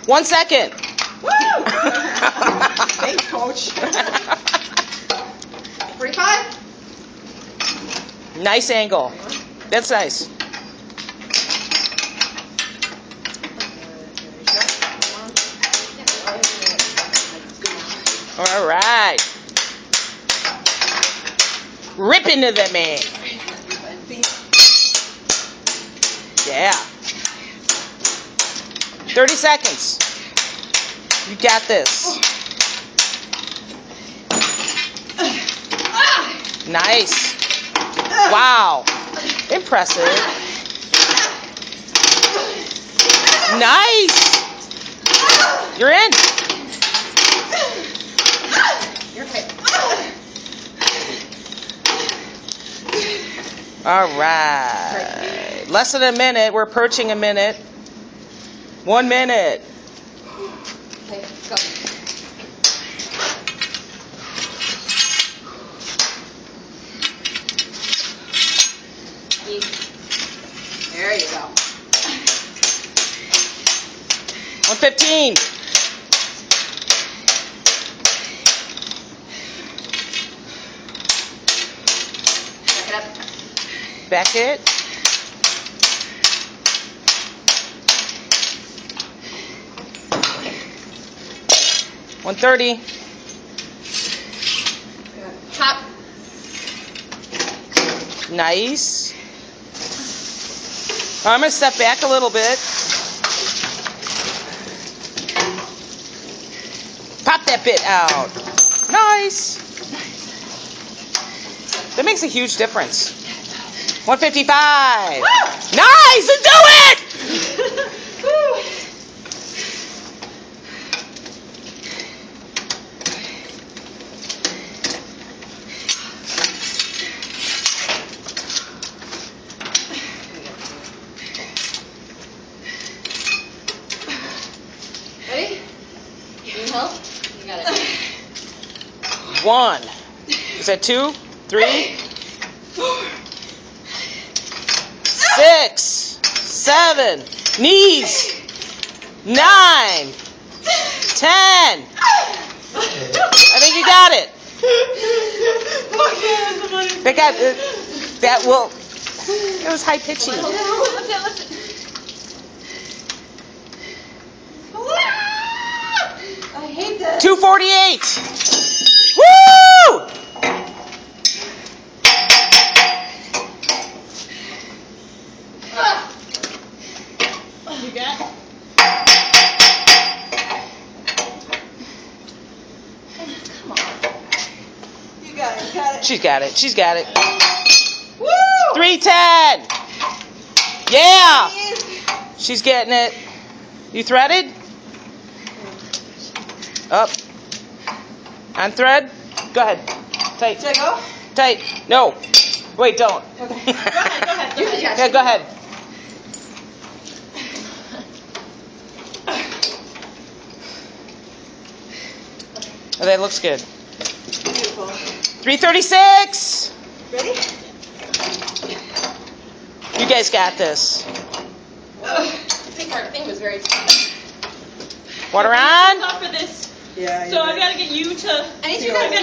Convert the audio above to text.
1 second. Woo! Thanks, Coach. 45. Nice angle. That's nice. All right. Rip into that man. Yeah. 30 seconds. You got this. Nice. Wow. Impressive. Nice. You're in. You're okay. All right. Less than a minute. We're approaching a minute. 1 minute. Okay, go. There you go. 115. Back it up. Back it. $130. Top. Nice. I'm going to step back a little bit. Pop that bit out. Nice. That makes a huge difference. 155. Woo! Nice. Let's do it. Ready? Need help? You got it. 1. Is that 2? 3? 6, 7, knees, 9, 10. I think you got it. That will. It was high pitchy. Lift it. I hate this. 248. Woo! You got it? Come on. You got it. She's got it. She's got it. Woo! 310. Yeah. She's getting it. You threaded? Up. On thread? Go ahead. Tight. Should I go? Tight. No. Wait, don't. Okay. Go ahead. Yeah, go ahead. Oh, that looks good. Beautiful. 336. Ready? You guys got this. I think our thing was very tough. Water on. Tough for this. Yeah. So I've got to get you to. I need you guys to